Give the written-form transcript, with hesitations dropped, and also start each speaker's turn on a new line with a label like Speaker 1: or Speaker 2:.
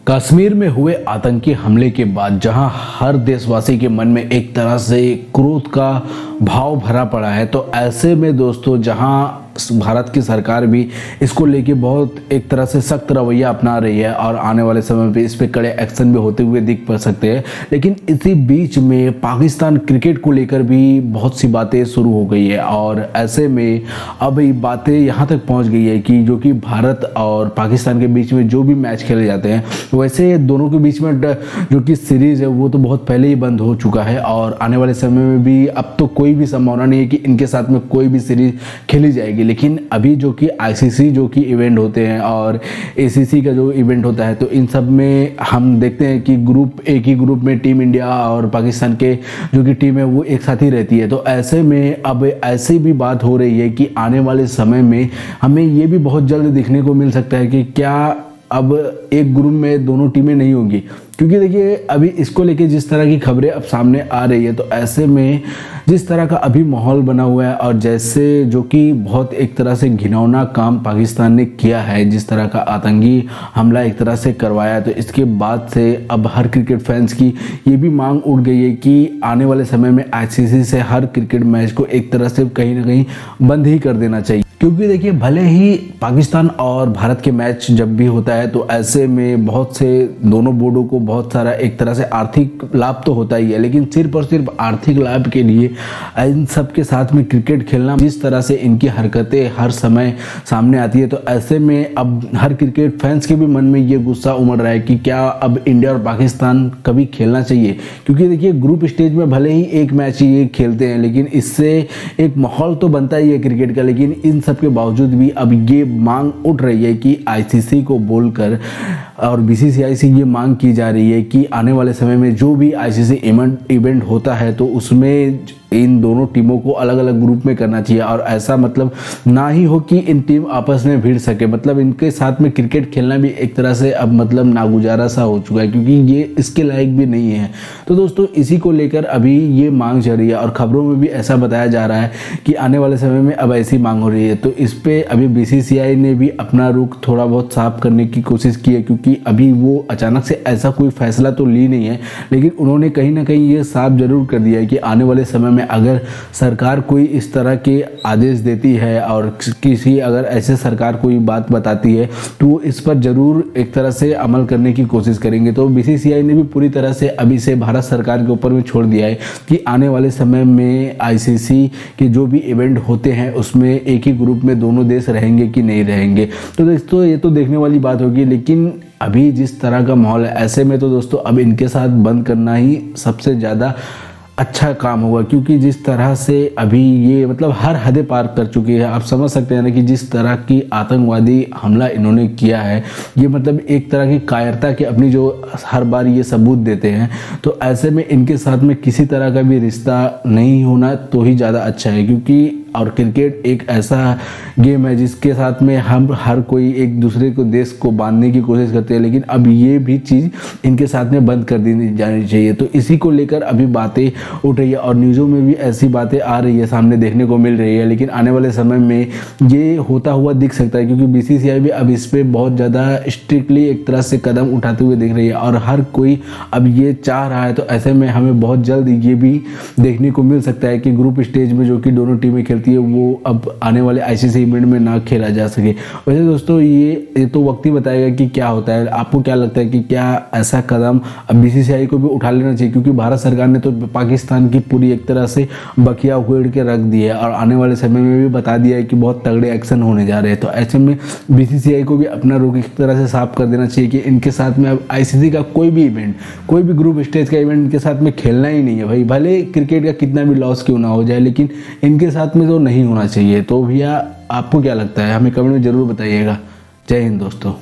Speaker 1: कश्मीर में हुए आतंकी हमले के बाद जहां हर देशवासी के मन में एक तरह से क्रोध का भाव भरा पड़ा है, तो ऐसे में दोस्तों जहां भारत की सरकार भी इसको लेके बहुत एक तरह से सख्त रवैया अपना रही है और आने वाले समय पे इस पे कड़े एक्शन भी होते हुए दिख पड़ सकते हैं। लेकिन इसी बीच में पाकिस्तान क्रिकेट को लेकर भी बहुत सी बातें शुरू हो गई है और ऐसे में अब ये बातें यहाँ तक पहुँच गई है कि जो कि भारत और पाकिस्तान के बीच में जो भी मैच खेले जाते हैं, वैसे दोनों के बीच में जो कि सीरीज़ है वो तो बहुत पहले ही बंद हो चुका है और आने वाले समय में भी अब तो कोई भी संभावना नहीं है कि इनके साथ में कोई भी सीरीज खेली जाएगी। लेकिन अभी जो कि आईसीसी जो कि इवेंट होते हैं और एसीसी का जो इवेंट होता है, तो इन सब में हम देखते हैं कि एक ही ग्रुप में टीम इंडिया और पाकिस्तान के जो कि टीम है वो एक साथ ही रहती है। तो ऐसे में अब ऐसी भी बात हो रही है कि आने वाले समय में हमें ये भी बहुत जल्द देखने को मिल सकता है कि क्या अब एक ग्रुप में दोनों टीमें नहीं होंगी, क्योंकि देखिए अभी इसको लेके जिस तरह की खबरें अब सामने आ रही है, तो ऐसे में जिस तरह का अभी माहौल बना हुआ है और जैसे जो कि बहुत एक तरह से घिनौना काम पाकिस्तान ने किया है, जिस तरह का आतंकी हमला एक तरह से करवाया, तो इसके बाद से अब हर क्रिकेट फैंस की ये भी मांग उठ गई है कि आने वाले समय में आईसीसी से हर क्रिकेट मैच को एक तरह से कहीं ना कहीं बंद ही कर देना चाहिए। क्योंकि देखिए भले ही पाकिस्तान और भारत के मैच जब भी होता है, तो ऐसे में बहुत से दोनों बोर्डों को बहुत सारा एक तरह से आर्थिक लाभ तो होता ही है, लेकिन सिर्फ और सिर्फ आर्थिक लाभ के लिए इन सब के साथ में क्रिकेट खेलना, जिस तरह से इनकी हरकतें हर समय सामने आती है, तो ऐसे में अब हर क्रिकेट फैंस के भी मन में ये गुस्सा उमड़ रहा है कि क्या अब इंडिया और पाकिस्तान कभी खेलना चाहिए। क्योंकि देखिए ग्रुप स्टेज में भले ही एक मैच ही खेलते हैं, लेकिन इससे एक माहौल तो बनता ही है क्रिकेट का। लेकिन इन सबके बावजूद भी अब ये मांग उठ रही है कि आईसीसी को बोलकर और बीसीसीआई से ये मांग की जा रही है कि आने वाले समय में जो भी आईसीसी इवेंट होता है, तो उसमें इन दोनों टीमों को अलग अलग ग्रुप में करना चाहिए और ऐसा मतलब ना ही हो कि इन टीम आपस में भिड़ सके। मतलब इनके साथ में क्रिकेट खेलना भी एक तरह से अब मतलब नागुजारा सा हो चुका है, क्योंकि ये इसके लायक भी नहीं है। तो दोस्तों इसी को लेकर अभी ये मांग चल रही है और खबरों में भी ऐसा बताया जा रहा है कि आने वाले समय में अब ऐसी मांग हो रही है। तो इस पर अभी बीसीसीआई ने भी अपना रुख थोड़ा बहुत साफ करने की कोशिश की है, क्योंकि अभी वो अचानक से ऐसा कोई फैसला तो ली नहीं है, लेकिन उन्होंने कहीं ना कहीं ये साफ जरूर कर दिया है कि आने वाले समय में अगर सरकार कोई इस तरह के आदेश देती है और किसी अगर ऐसे सरकार कोई बात बताती है, तो वो इस पर जरूर एक तरह से अमल करने की कोशिश करेंगे। तो बीसीसीआई ने भी पूरी तरह से अभी से भारत सरकार के ऊपर में छोड़ दिया है कि आने वाले समय में आईसीसी के जो भी इवेंट होते हैं उसमें एक ही ग्रुप में दोनों देश रहेंगे कि नहीं रहेंगे। तो दोस्तों ये तो देखने वाली बात होगी, लेकिन अभी जिस तरह का माहौल है ऐसे में तो दोस्तों अब इनके साथ बंद करना ही सबसे ज़्यादा अच्छा काम होगा, क्योंकि जिस तरह से अभी ये मतलब हर हदें पार कर चुकी है। आप समझ सकते हैं ना कि जिस तरह की आतंकवादी हमला इन्होंने किया है, ये मतलब एक तरह की कायरता की अपनी जो हर बार ये सबूत देते हैं, तो ऐसे में इनके साथ में किसी तरह का भी रिश्ता नहीं होना तो ही ज़्यादा अच्छा है। क्योंकि और क्रिकेट एक ऐसा गेम है जिसके साथ में हम हर कोई एक दूसरे को देश को बांधने की कोशिश करते हैं, लेकिन अब ये भी चीज़ इनके साथ में बंद कर दी जानी चाहिए। तो इसी को लेकर अभी बातें उठ रही है और न्यूज़ों में भी ऐसी बातें आ रही है, सामने देखने को मिल रही है। लेकिन आने वाले समय में ये होता हुआ दिख सकता है, क्योंकि बीसीसीआई भी अब इस पर बहुत ज़्यादा स्ट्रिक्टली एक तरह से कदम उठाते हुए दिख रही है और हर कोई अब ये चाह रहा है। तो ऐसे में हमें बहुत जल्द ये भी देखने को मिल सकता है कि ग्रुप स्टेज में जो कि दोनों टीमें खेलती है वो अब आने वाले आईसीसी इवेंट में ना खेला जा सके। वैसे दोस्तों ये तो वक्त ही बताएगा कि क्या होता है। आपको क्या लगता है कि क्या ऐसा कदम अब बीसीसीआई को भी उठा लेना चाहिए, क्योंकि भारत सरकार ने तो पाकिस्तान की पूरी एक तरह से बकिया उखेड़ के रख दी है और आने वाले समय में भी बता दिया है कि बहुत तगड़े एक्शन होने जा रहे हैं। तो ऐसे में बीसीसीआई को भी अपना रुख एक तरह से साफ कर देना चाहिए कि इनके साथ में अब आईसीसी का कोई भी इवेंट, कोई भी ग्रुप स्टेज का इवेंट इनके साथ में खेलना ही नहीं है भाई। भले क्रिकेट का कितना भी लॉस क्यों ना हो जाए, लेकिन इनके साथ में तो नहीं होना चाहिए। तो भैया आपको क्या लगता है, हमें कमेंट में ज़रूर बताइएगा। जय हिंद दोस्तों।